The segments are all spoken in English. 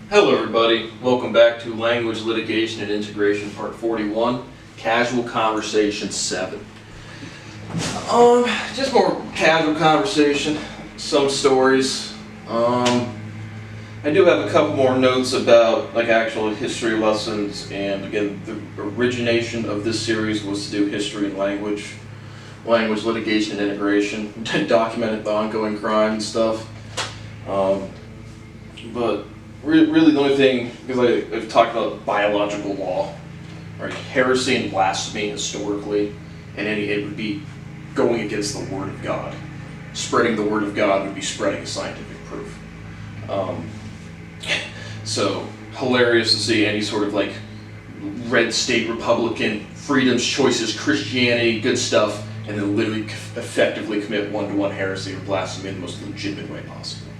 Hello everybody, welcome back to Language Litigation and Integration Part 41, Casual Conversation 7. Just more casual conversation, some stories. I do have a couple more notes about actual history lessons, and again, the origination of this series was to do history and language litigation and integration, documented the ongoing crime and stuff. But really the only thing, because I've talked about biological law, right? Heresy and blasphemy historically, and it would be going against the Word of God. Spreading the Word of God would be spreading scientific proof. So hilarious to see any sort of red state Republican, freedoms, choices, Christianity, good stuff, and then literally effectively commit one-to-one heresy or blasphemy in the most legitimate way possible.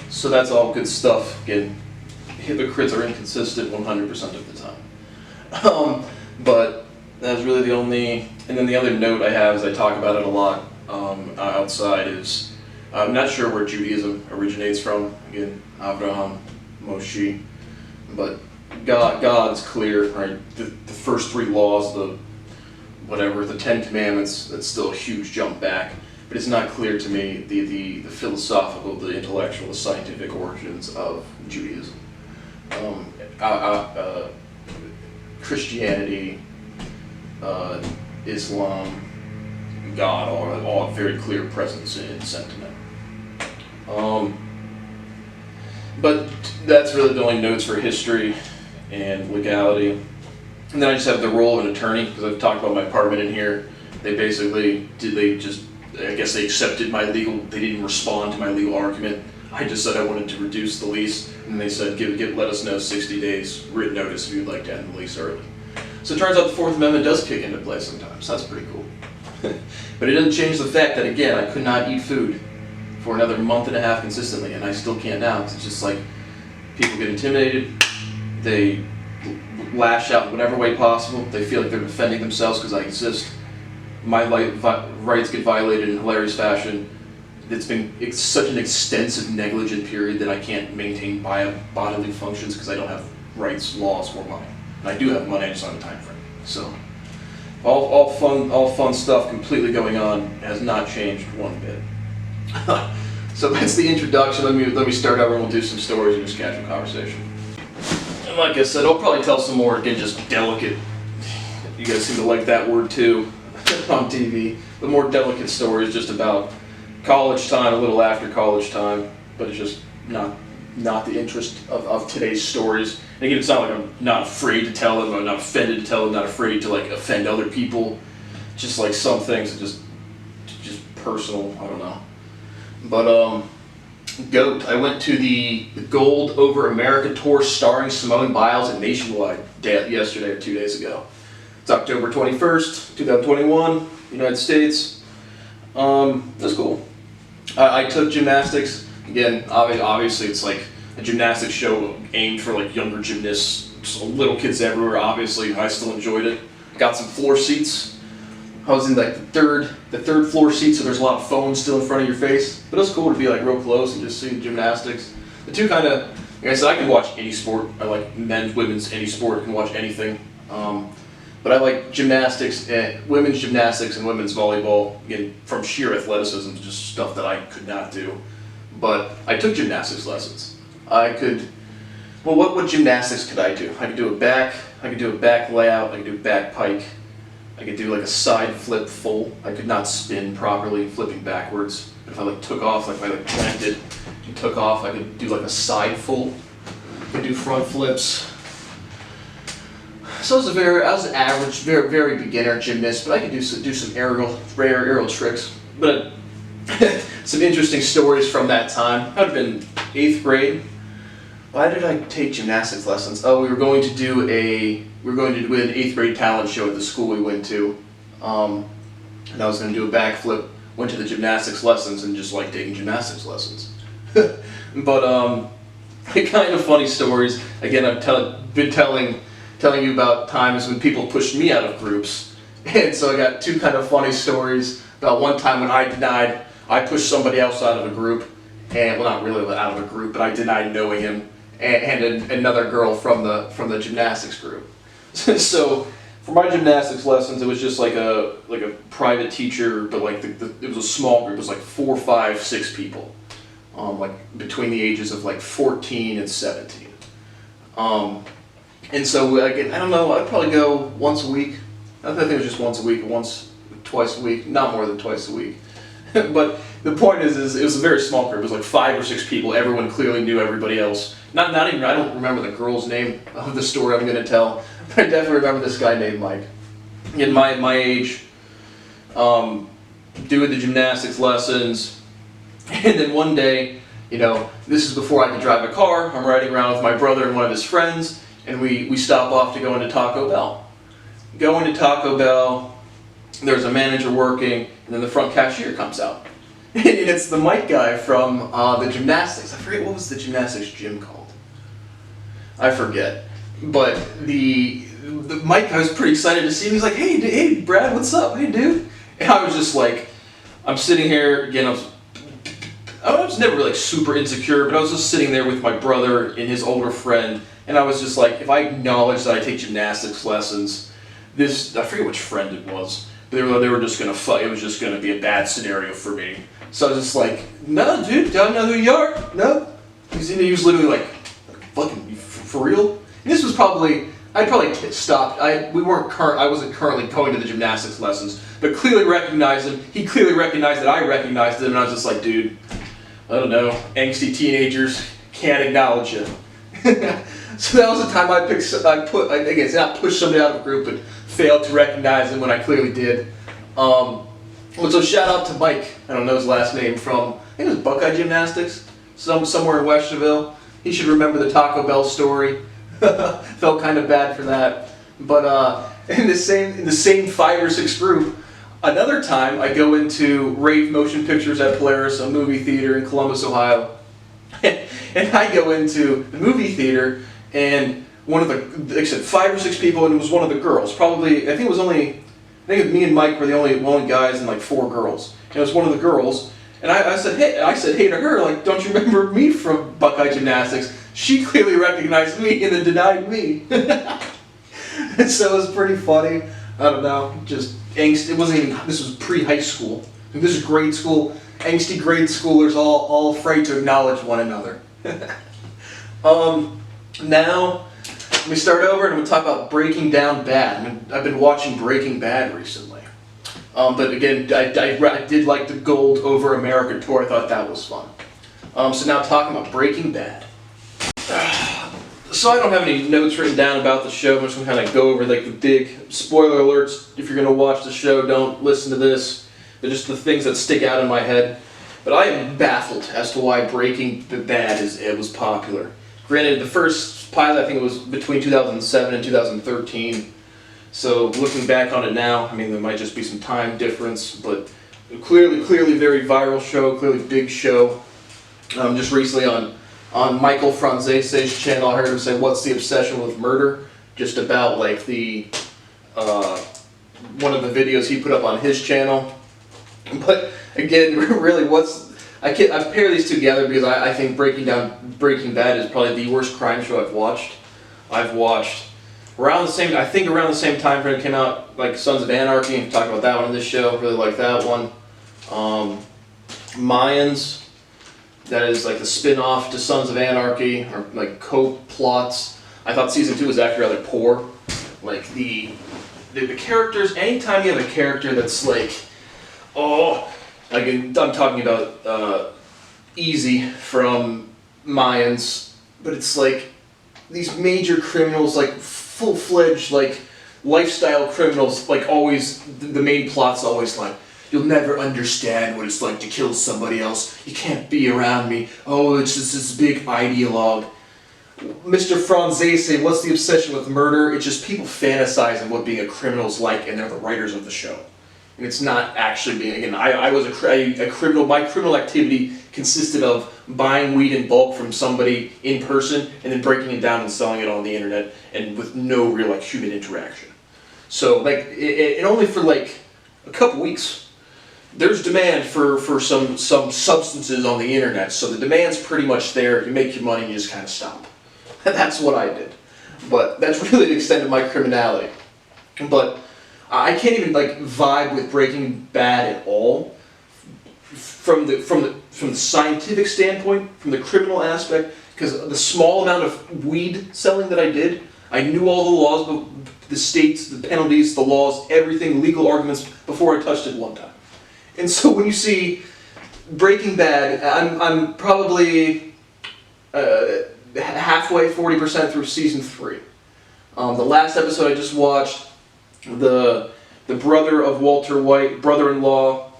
So that's all good stuff. Again, hypocrites are inconsistent 100% of the time. But that's really the only, and then the other note I have, as I talk about it a lot outside, is I'm not sure where Judaism originates from. Again, Abraham, Moshe, but God's clear, right? The first three laws, the 10 Commandments, that's still a huge jump back. But it's not clear to me the philosophical, the intellectual, the scientific origins of Judaism. Christianity, Islam, God, all very clear presence in sentiment. But that's really the only notes for history and legality. And then I just have the role of an attorney, because I've talked about my apartment in here. They basically, I guess they accepted my legal, they didn't respond to my legal argument. I just said I wanted to reduce the lease, and they said, let us know 60 days written notice if you'd like to end the lease early. So it turns out the Fourth Amendment does kick into play sometimes. That's pretty cool. But it doesn't change the fact that, again, I could not eat food for another month and a half consistently, and I still can't now. It's just people get intimidated, they lash out in whatever way possible, they feel like they're defending themselves because I exist. My rights get violated in hilarious fashion. It's such an extensive, negligent period that I can't maintain bodily functions because I don't have rights, laws, or money. And I do have money, I just don't have a time frame. So, all fun stuff completely going on, has not changed one bit. So that's the introduction. Let me start over, and we'll do some stories and just casual conversation. And like I said, I'll probably tell some more, again, just delicate. You guys seem to like that word too. On TV, but more delicate stories just about college time, a little after college time, but it's just not the interest of today's stories. And again, it's not like I'm not afraid to tell them, I'm not offended to tell them, not afraid to offend other people. Just some things are just personal, I don't know. But GOAT, I went to the Gold Over America tour starring Simone Biles at Nationwide yesterday or 2 days ago. It's October 21st, 2021, United States. That's cool. I took gymnastics. Again, obviously it's a gymnastics show aimed for younger gymnasts, so little kids everywhere, obviously. I still enjoyed it. Got some floor seats. I was in the third floor seat, so there's a lot of foam still in front of your face. But it was cool to be real close and just see gymnastics. The two like I said, I can watch any sport. I like men's, women's, any sport. I can watch anything. But I like gymnastics, women's gymnastics and women's volleyball, again, from sheer athleticism, just stuff that I could not do. But I took gymnastics lessons. What gymnastics could I do? I could do a back layout, I could do a back pike, I could do a side flip full. I could not spin properly, flipping backwards. But if I took off, if I planted and took off, I could do a side full. I could do front flips. So I was an average, very, very beginner gymnast, but I could do some aerial tricks. But some interesting stories from that time. I would have been 8th grade. Why did I take gymnastics lessons? Oh, we were going to do an 8th grade talent show at the school we went to. And I was going to do a backflip. Went to the gymnastics lessons and just taking gymnastics lessons. But kind of funny stories. Again, I've been telling you about times when people pushed me out of groups. And so I got two kind of funny stories about one time when I pushed somebody else out of a group, and well, not really out of a group, but I denied knowing him, and another girl from the gymnastics group. So for my gymnastics lessons, it was just like a private teacher, but like it was a small group. It was like 4, 5, 6 people, like between the ages of like 14 and 17. And so I don't know, I'd probably go once a week. I think it was just once a week, twice a week, not more than twice a week. But the point is it was a very small group. It was like 5 or 6 people. Everyone clearly knew everybody else. Not even, I don't remember the girl's name of the story I'm going to tell, but I definitely remember this guy named Mike. At my age, doing the gymnastics lessons, and then one day, this is before I could drive a car. I'm riding around with my brother and one of his friends, and we stop off to go into Taco Bell. Go into Taco Bell, there's a manager working, and then the front cashier comes out. And it's the Mike guy from the gymnastics. I forget, what was the gymnastics gym called? I forget. But the Mike guy was pretty excited to see me. He's like, hey Brad, what's up? Hey dude. And I was just like, I'm sitting here, again, I was never like super insecure, but I was just sitting there with my brother and his older friend, and I was just like, if I acknowledge that I take gymnastics lessons, I forget which friend it was, but they were just gonna fight. It was just gonna be a bad scenario for me. So I was just like, no, dude, don't know who you are. No. He was literally like, fucking, for real? And this was probably, I probably stopped. I wasn't currently going to the gymnastics lessons, but clearly recognized him. He clearly recognized that I recognized him, and I was just like, dude, I don't know, angsty teenagers can't acknowledge you. So that was the time I pushed somebody out of the group, but failed to recognize him when I clearly did. So shout out to Mike, I don't know his last name, from, I think it was Buckeye Gymnastics, somewhere in Westerville. He should remember the Taco Bell story. Felt kind of bad for that. But in the same 5 or 6 group, another time I go into Rave Motion Pictures at Polaris, a movie theater in Columbus, Ohio. And I go into the movie theater, and one of the, like I said, 5 or 6 people, and it was one of the girls. Probably, I think me and Mike were the only guys and like 4 girls. And it was one of the girls, and I said hey to her, like, don't you remember me from Buckeye Gymnastics? She clearly recognized me and then denied me. And so it was pretty funny. I don't know, just angst. It wasn't even, this was pre-high school. This is grade school. Angsty grade schoolers all afraid to acknowledge one another. Now, let me start over and we'll talk about Breaking Down Bad. I've been watching Breaking Bad recently. But again, I did like the Gold Over America tour. I thought that was fun. So now talking about Breaking Bad. So I don't have any notes written down about the show. I'm just going to kind of go over like the big spoiler alerts. If you're going to watch the show, don't listen to this. They're just the things that stick out in my head. But I am baffled as to why Breaking Bad was popular. Granted, the first pilot, I think it was between 2007 and 2013. So looking back on it now, I mean, there might just be some time difference, but clearly very viral show, clearly big show. Just recently on Michael Franzese's channel, I heard him say, "What's the obsession with murder?" Just about like the one of the videos he put up on his channel. But again, really, I pair these together because I think Breaking Bad is probably the worst crime show I've watched. I've watched around the same time frame it came out, like Sons of Anarchy. Talked about that one in this show. Really like that one. Mayans. That is like the spin-off to Sons of Anarchy, or like co-plots. I thought season 2 was actually rather poor. Like the characters, anytime you have a character that's like, I'm talking about Easy from Mayans, but it's like these major criminals, like full-fledged like lifestyle criminals, like always, the main plot's always like, you'll never understand what it's like to kill somebody else. You can't be around me. Oh, it's just this big ideologue. Mr. Franzese, what's the obsession with murder? It's just people fantasizing what being a criminal is like, and they're the writers of the show. And it's not actually being, again, I was a criminal. My criminal activity consisted of buying weed in bulk from somebody in person, and then breaking it down and selling it on the internet, and with no real like human interaction. So like, it only for like a couple weeks, there's demand for some substances on the internet, so the demand's pretty much there. You make your money, you just kind of stop. That's what I did. But that's really the extent of my criminality. But I can't even like vibe with Breaking Bad at all. From the scientific standpoint, from the criminal aspect, because the small amount of weed selling that I did, I knew all the laws, the states, the penalties, the laws, everything, legal arguments before I touched it one time. And so when you see Breaking Bad, I'm probably halfway, 40% through season 3. The last episode I just watched, the brother of Walter White, brother-in-law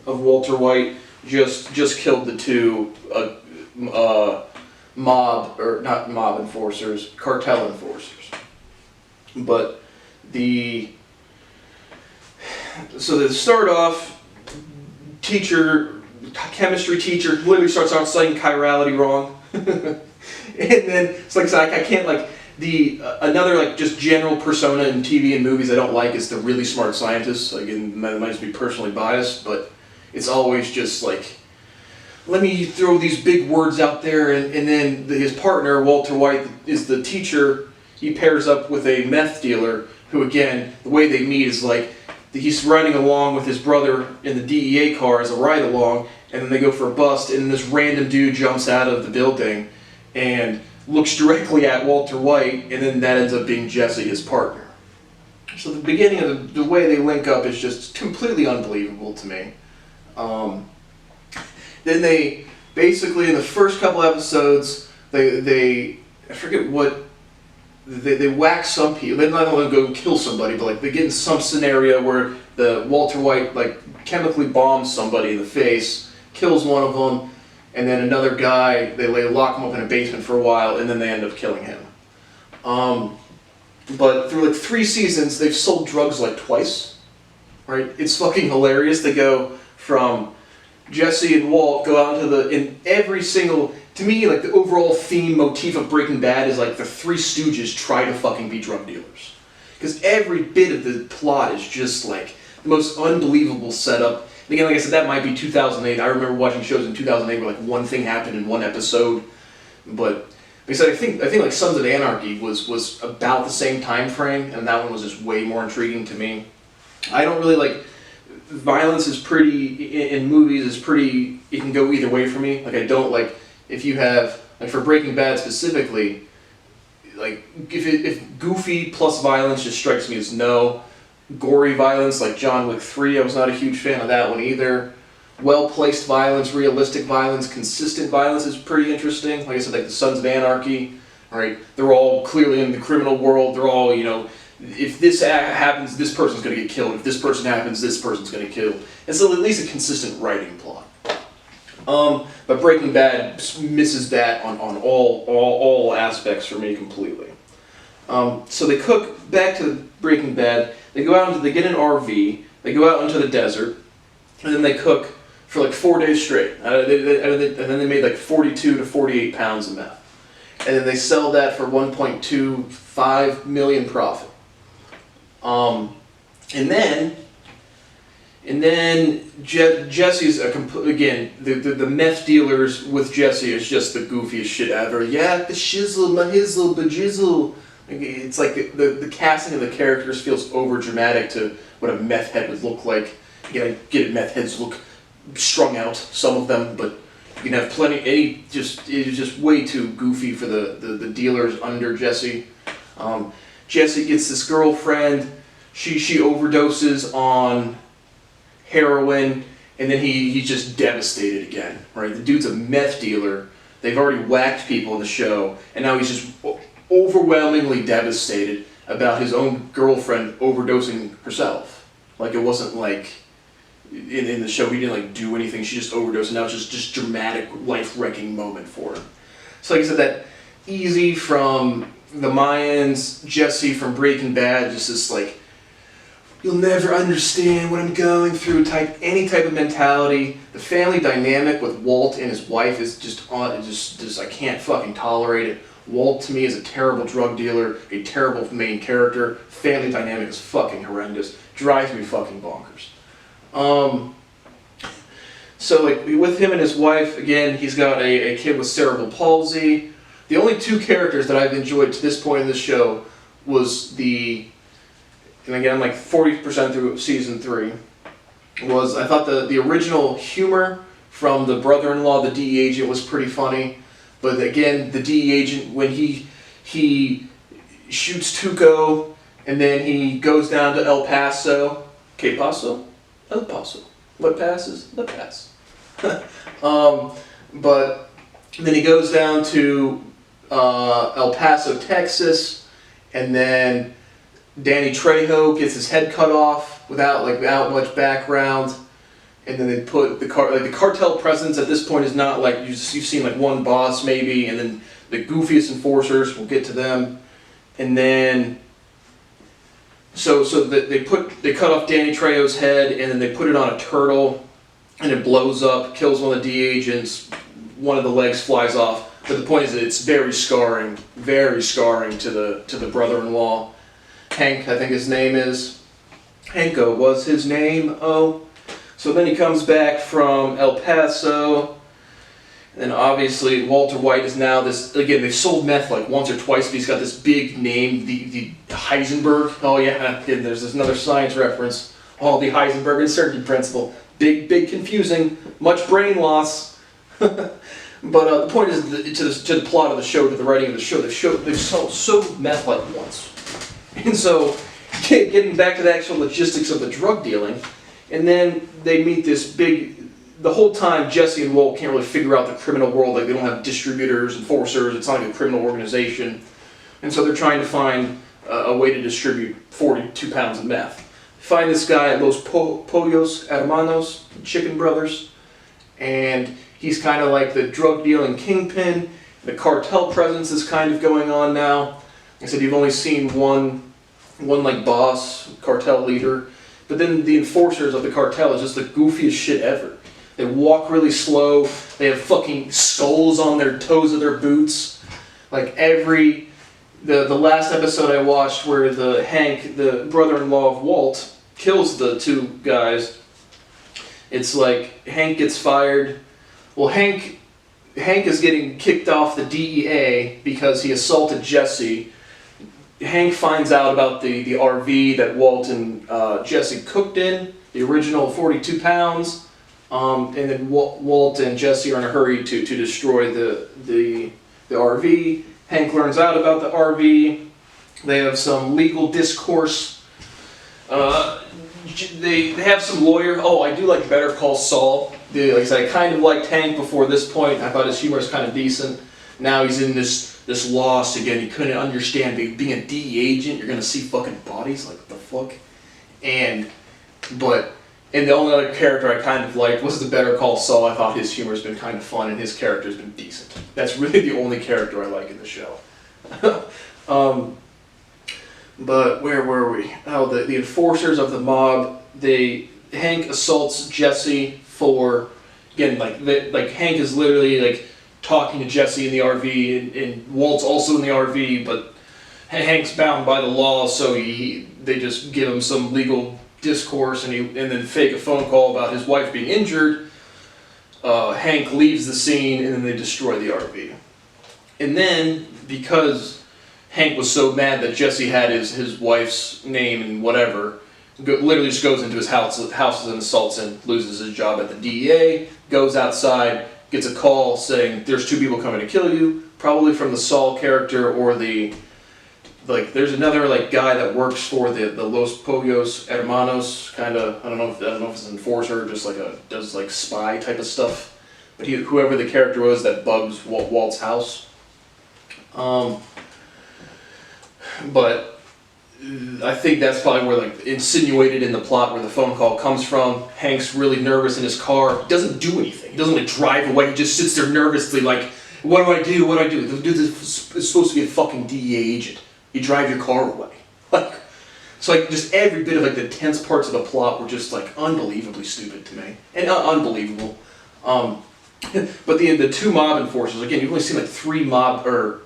of Walter White, just killed the two mob, or not mob enforcers, cartel enforcers. But so they start off, chemistry teacher literally starts out saying chirality wrong. And then it's like, I can't like, another like just general persona in TV and movies I don't like is the really smart scientist. Again, that might just be personally biased, but it's always just like, let me throw these big words out there, and then his partner, Walter White, is the teacher. He pairs up with a meth dealer who, again, the way they meet is like, he's riding along with his brother in the DEA car as a ride-along, and then they go for a bust, and this random dude jumps out of the building and looks directly at Walter White, and then that ends up being Jesse, his partner. So the beginning of the way they link up is just completely unbelievable to me. Then they, basically in the first couple episodes, they I forget what, they whack some people. They're not going to go kill somebody, but like they get in some scenario where the Walter White like chemically bombs somebody in the face, kills one of them, and then another guy, they lock him up in a basement for a while, and then they end up killing him. But through like 3 seasons, they've sold drugs like twice, right? It's fucking hilarious. They go from Jesse and Walt go out into in every single, to me, like the overall theme motif of Breaking Bad is like the 3 Stooges try to fucking be drug dealers. Because every bit of the plot is just like the most unbelievable setup. And again, like I said, that might be 2008. I remember watching shows in 2008 where like one thing happened in one episode. But like I said, I think like Sons of Anarchy was about the same time frame, and that one was just way more intriguing to me. I don't really like, violence is pretty, in movies is pretty, it can go either way for me. Like I don't like, if you have, like for Breaking Bad specifically, like if goofy plus violence just strikes me as no. Gory violence like John Wick 3, I was not a huge fan of that one either. Well-placed violence, realistic violence, consistent violence is pretty interesting. Like I said, like the Sons of Anarchy, right? They're all clearly in the criminal world. They're all, you know, if this happens, this person's going to get killed. If this person happens, this person's going to kill. And so at least a consistent writing plot. But Breaking Bad misses that on all aspects for me completely. So they cook, back to Breaking Bad, they go out they get an RV, they go out into the desert, and then they cook for like 4 days straight. And then they made like 42 to 48 pounds of meth. And then they sell that for 1.25 million profit. And then Jesse's again, the meth dealers with Jesse is just the goofiest shit ever. Yeah, the shizzle, my hizzle, bajizzle. It's like the casting of the characters feels over dramatic to what a meth head would look like. Again, I get it, meth heads look strung out, some of them, but you can have plenty. It is just way too goofy for the dealers under Jesse. Jesse gets this girlfriend. She overdoses on heroin, and then he's just devastated again. Right, the dude's a meth dealer. They've already whacked people in the show, and now he's just overwhelmingly devastated about his own girlfriend overdosing herself. Like it wasn't like in the show he didn't like do anything. She just overdosed, and now it's just dramatic, life-wrecking moment for him. So like I said, that Easy from the Mayans, Jesse from Breaking Bad, just this like, you'll never understand what I'm going through any type of mentality. The family dynamic with Walt and his wife is just I can't fucking tolerate it. Walt to me is a terrible drug dealer, a terrible main character. Family dynamic is fucking horrendous. Drives me fucking bonkers. So like with him and his wife, again, he's got a kid with cerebral palsy. The only two characters that I've enjoyed to this point in the show was and again, I'm like 40% through season 3, I thought the original humor from the brother-in-law, the DE agent, was pretty funny. But again, the DE agent, when he shoots Tuco, and then he goes down to El Paso. Que Paso? El Paso. What passes? The pass. But then he goes down to El Paso, Texas, and then Danny Trejo gets his head cut off without much background. And then they put the cartel presence at this point is not like you've seen like one boss maybe, and then the goofiest enforcers, we'll get to them, and then they cut off Danny Trejo's head, and then they put it on a turtle, and it blows up, kills one of the D agents, one of the legs flies off. But the point is that it's very scarring to the brother-in-law, Hank, I think his name is. Hanko was his name. Oh. So then he comes back from El Paso, and obviously Walter White is now this, again, they've sold meth like once or twice, but he's got this big name, the Heisenberg. Oh yeah, there's another science reference. Oh, the Heisenberg uncertainty principle. Big confusing, much brain loss. But the point is, to the plot of the show, to the writing of the show, they've sold meth like once. And so, getting back to the actual logistics of the drug dealing, and then they meet the whole time Jesse and Walt can't really figure out the criminal world, like they don't have distributors, enforcers, it's not like a criminal organization. And so they're trying to find a way to distribute 42 pounds of meth. Find this guy at Los Pollos Hermanos, Chicken Brothers, and he's kind of like the drug dealing kingpin. The cartel presence is kind of going on now. Like I said, you've only seen one like boss, cartel leader. But then the enforcers of the cartel is just the goofiest shit ever. They walk really slow. They have fucking skulls on their toes of their boots. Like the last episode I watched where Hank, the brother-in-law of Walt, kills the two guys. It's like Hank gets fired. Well, Hank is getting kicked off the DEA because he assaulted Jesse. Hank finds out about the RV that Walt and Jesse cooked in, the original 42 pounds, and then Walt and Jesse are in a hurry to destroy the RV. Hank learns out about the RV. They have some legal discourse. They have some lawyer. Oh, I do like Better Call Saul. Like I said, I kind of liked Hank before this point. I thought his humor was kind of decent. Now he's in this loss again. He couldn't understand being a DE agent. You're gonna see fucking bodies, like what the fuck. And the only other character I kind of liked was the Better Call Saul. I thought his humor's been kind of fun and his character's been decent. That's really the only character I like in the show. But where were we? Oh, the enforcers of the mob. Hank assaults Jesse for, again, like Hank is literally like talking to Jesse in the RV, and Walt's also in the RV, but Hank's bound by the law, so they just give him some legal discourse, and then fake a phone call about his wife being injured. Hank leaves the scene, and then they destroy the RV. And then, because Hank was so mad that Jesse had his wife's name and whatever, literally just goes into his house and assaults him, loses his job at the DEA, goes outside, gets a call saying there's 2 people coming to kill you, probably from the Saul character or there's another guy that works for the Los Pollos Hermanos, kind of, I don't know if it's an enforcer, just does spy type of stuff, but whoever the character was that bugs Walt's house. But I think that's probably where insinuated in the plot where the phone call comes from. Hank's really nervous in his car. He doesn't do anything. He doesn't drive away. He just sits there nervously what do I do? What do I do? The dude is supposed to be a fucking DEA agent. You drive your car away. So just every bit of the tense parts of the plot were just unbelievably stupid to me. And unbelievable. But the 2 mob enforcers, again, you've only seen 3 mob or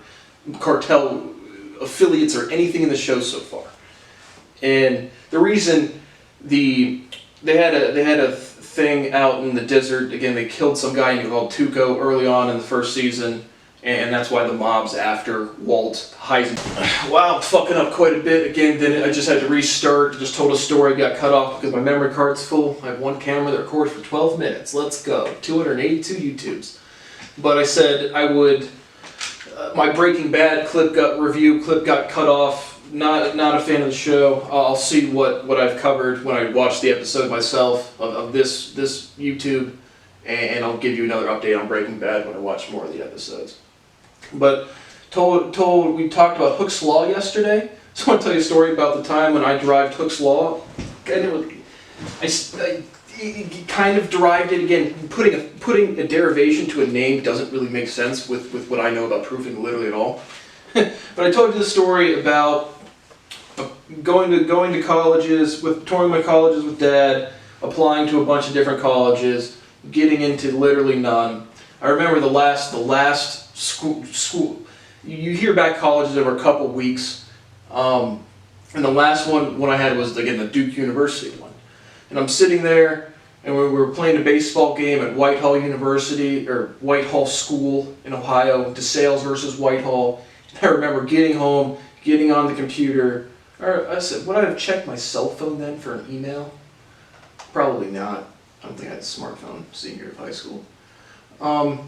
cartel affiliates or anything in the show so far. And the reason they had a thing out in the desert, again, they killed some guy called Tuco early on in the first season, and that's why the mob's after Walt Heisenberg. Wow, I'm fucking up quite a bit again. Then I just had to restart. Just told a story, got cut off because my memory card's full. I have one camera that records for 12 minutes. Let's go. 282 YouTubes. But I said I would. My Breaking Bad review clip got cut off. Not a fan of the show. I'll see what I've covered when I watch the episode myself of this YouTube, and I'll give you another update on Breaking Bad when I watch more of the episodes. But we talked about Hook's Law yesterday, so I want to tell you a story about the time when I derived Hook's Law. I kind of derived it again. Putting a derivation to a name doesn't really make sense with what I know about proving literally at all. But I told you the story about going to colleges, touring my colleges with Dad, applying to a bunch of different colleges, getting into literally none. I remember the last school. You hear back colleges over a couple weeks, and the last one I had was again the Duke University one. And I'm sitting there, and we were playing a baseball game at Whitehall University or Whitehall School in Ohio, DeSales versus Whitehall. I remember getting home, getting on the computer. Or I said, would I have checked my cell phone then for an email? Probably not. I don't think I had a smartphone senior year of high school. Now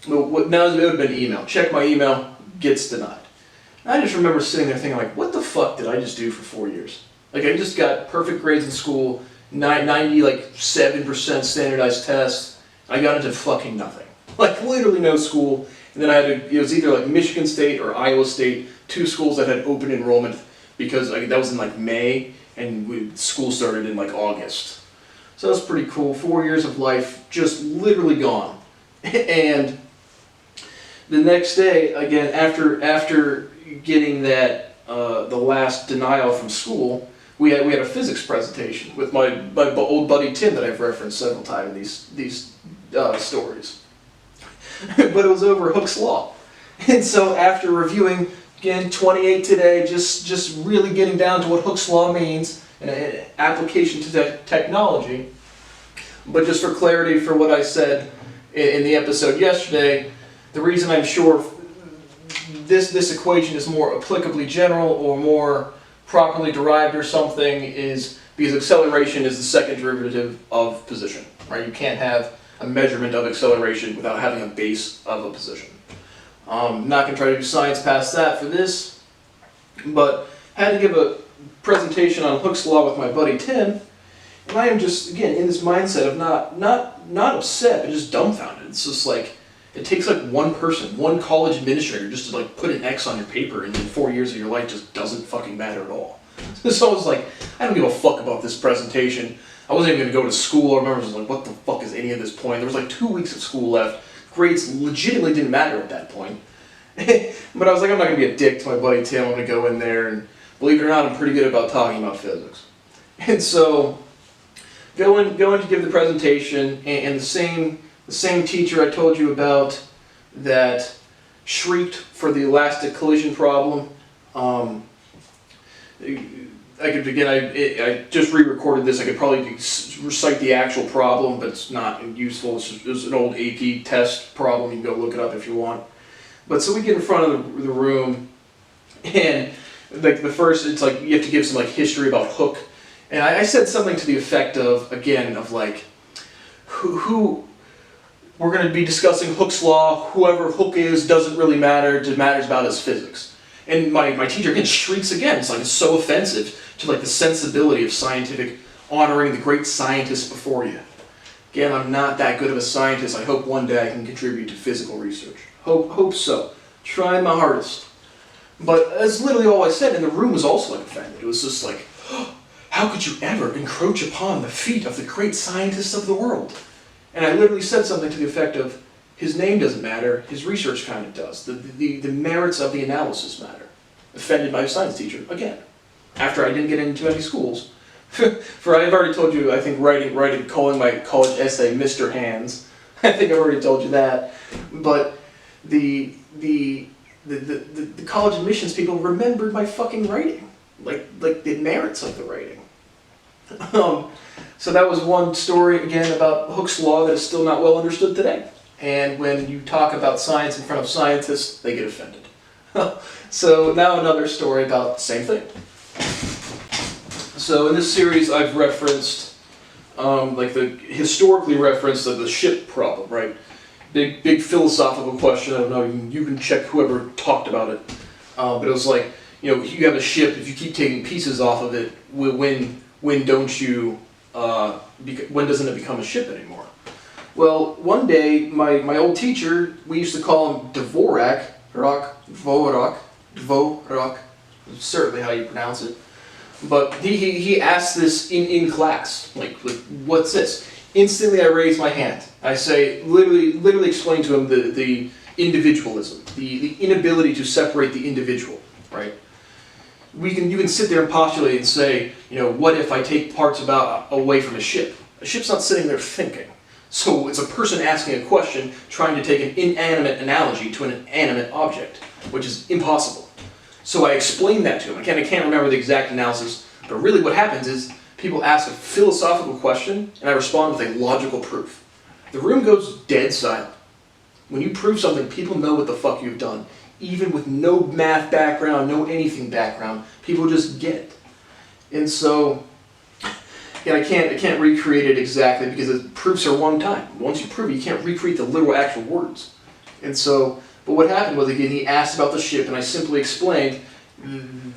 it would have been email. Check my email, gets denied. And I just remember sitting there thinking, like, what the fuck did I just do for 4 years? Like, I just got perfect grades in school, 97% standardized tests. I got into fucking nothing. Like, literally no school. And then it was either like Michigan State or Iowa State, two schools that had open enrollment because that was in like May and school started in like August. So that was pretty cool. 4 years of life just literally gone. And the next day, again, after getting that the last denial from school, we had a physics presentation with my old buddy Tim that I've referenced several times in these stories. But it was over Hook's Law. And so after reviewing, again, 28 today, just really getting down to what Hook's Law means and an application to technology. But just for clarity for what I said in the episode yesterday, the reason I'm sure this equation is more applicably general or more properly derived or something is because acceleration is the second derivative of position, right? You can't have a measurement of acceleration without having a base of a position. I'm not going to try to do science past that for this, but had to give a presentation on Hook's Law with my buddy Tim, and I am just, again, in this mindset of not upset, but just dumbfounded. It's just like, it takes like one person, one college administrator just to like put an X on your paper, and then 4 years of your life just doesn't fucking matter at all. So I was like, I don't give a fuck about this presentation. I wasn't even going to go to school. I remember I was like, what the fuck is any of this point? There was like 2 weeks of school left. Grades legitimately didn't matter at that point. But I was like, I'm not going to be a dick to my buddy Tim. I'm going to go in there, and believe it or not, I'm pretty good about talking about physics. And so, going to give the presentation, and the same teacher I told you about that shrieked for the elastic collision problem. I just re-recorded this. I could probably recite the actual problem, but it's not useful. It was an old AP test problem. You can go look it up if you want. But so we get in front of the room, and like the first, it's like you have to give some like history about Hook, and I said something to the effect of, again, of like, who we're going to be discussing Hook's Law. Whoever Hook is doesn't really matter. It matters about his physics. And my teacher again shrieks again. It's like it's so offensive to like the sensibility of scientific honoring the great scientists before you. Again, I'm not that good of a scientist. I hope one day I can contribute to physical research. Hope so. Try my hardest. But that's literally all I said, and the room was also like offended. It was just like, oh, how could you ever encroach upon the feet of the great scientists of the world? And I literally said something to the effect of, his name doesn't matter, his research kind of does. The merits of the analysis matter. Offended by a science teacher, again. After I didn't get into any schools. For I've already told you, I think calling my college essay Mr. Hands. I think I've already told you that. But the college admissions people remembered my fucking writing. Like the merits of the writing. So that was one story, again, about Hook's Law that is still not well understood today. And when you talk about science in front of scientists, they get offended. So now another story about the same thing. So in this series I've referenced, historically referenced the ship problem, right? Big philosophical question, I don't know, you can check whoever talked about it. But it was like, you have a ship, if you keep taking pieces off of it, when doesn't it become a ship anymore? Well, one day, my old teacher, we used to call him Dvorak, certainly how you pronounce it. But he asked this in class, like, what's this? Instantly I raise my hand. I say, literally explain to him the individualism, the inability to separate the individual, right? You can sit there and postulate and say, what if I take parts away from a ship? A ship's not sitting there thinking. So it's a person asking a question, trying to take an inanimate analogy to an inanimate object, which is impossible. So I explained that to him. I can't remember the exact analysis, but really what happens is people ask a philosophical question, and I respond with a logical proof. The room goes dead silent. When you prove something, people know what the fuck you've done. Even with no math background, no anything background, people just get it. And so, I can't recreate it exactly because the proofs are one time. Once you prove it, you can't recreate the literal actual words. And so, but what happened was, again, he asked about the ship, and I simply explained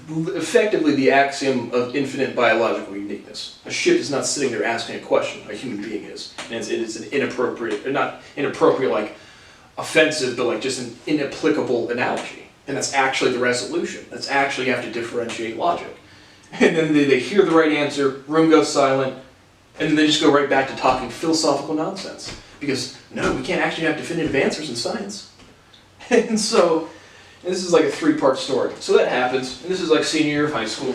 effectively the axiom of infinite biological uniqueness. A ship is not sitting there asking a question, a human being is. And it is an inappropriate, or not inappropriate like offensive, but like just an inapplicable analogy. And that's actually the resolution. That's actually, you have to differentiate logic. And then they hear the right answer, room goes silent, and then they just go right back to talking philosophical nonsense. Because, no, we can't actually have definitive answers in science. And so, this is like a 3-part story. So that happens, and this is like senior year of high school.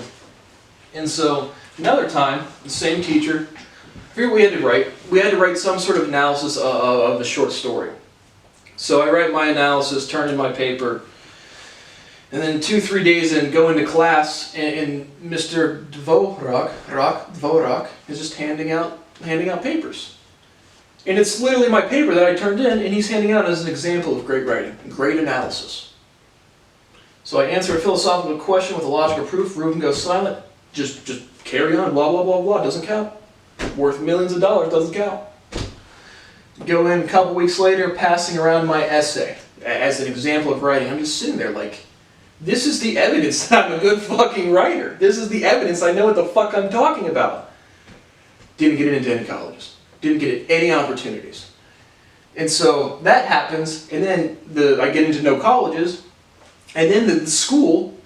And so, another time, the same teacher, I forget what we had to write. We had to write some sort of analysis of the short story. So I write my analysis, turn in my paper, and then 2-3 days in, go into class, and Mr. Dvorak is just handing out papers. And it's literally my paper that I turned in, and he's handing out as an example of great writing, great analysis. So I answer a philosophical question with a logical proof, room goes silent, just carry on, blah, blah, blah, blah, doesn't count. Worth millions of dollars, doesn't count. Go in a couple weeks later, passing around my essay as an example of writing. I'm just sitting there like, this is the evidence that I'm a good fucking writer. This is the evidence I know what the fuck I'm talking about. Didn't get into any colleges. Didn't get any opportunities. And so that happens, and then I get into no colleges, and then the school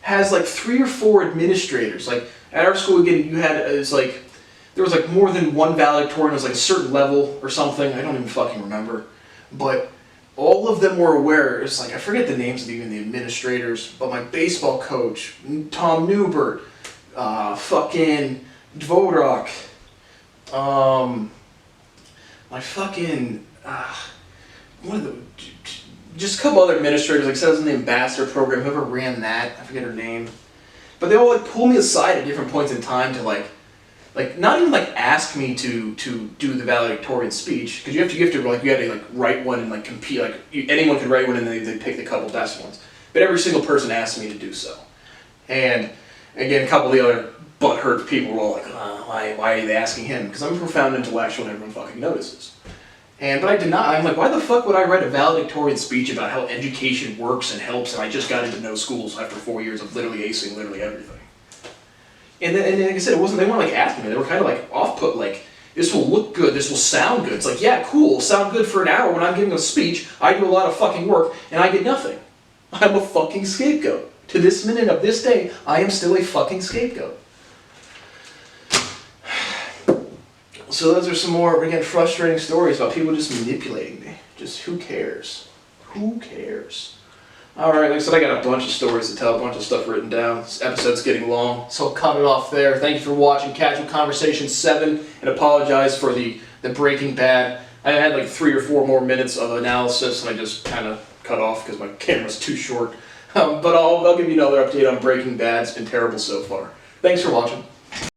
has like 3 or 4 administrators. Like at our school, again, there was like more than one valedictorian. It was like a certain level or something. I don't even fucking remember. But all of them were aware. It's like, I forget the names of even the administrators, but my baseball coach, Tom Newbert, fucking Dvorak, my fucking, just a couple other administrators, like I said, I was in the ambassador program, whoever ran that, I forget her name. But they all like pull me aside at different points in time to like not even like ask me to do the valedictorian speech, because you had to write one and like compete, anyone could write one and they pick the couple best ones. But every single person asked me to do so. And again, a couple of the other butthurt people were all like, why are they asking him? Because I'm a profound intellectual and everyone fucking notices. But I did not. I'm like, why the fuck would I write a valedictorian speech about how education works and helps, and I just got into no schools after 4 years of literally acing literally everything. And like I said, they weren't like asking me. They were kind of like off-put, like, this will look good, this will sound good. It's like, yeah, cool, sound good for an hour when I'm giving a speech. I do a lot of fucking work, and I get nothing. I'm a fucking scapegoat. To this minute of this day, I am still a fucking scapegoat. So those are some more, again, frustrating stories about people just manipulating me. Just who cares? Who cares? Alright, like I said, I got a bunch of stories to tell, a bunch of stuff written down. This episode's getting long, so I'll cut it off there. Thank you for watching Casual Conversation 7, and apologize for the Breaking Bad. I had like 3 or 4 more minutes of analysis, and I just kind of cut off because my camera's too short. But I'll give you another update on Breaking Bad. It's been terrible so far. Thanks for watching.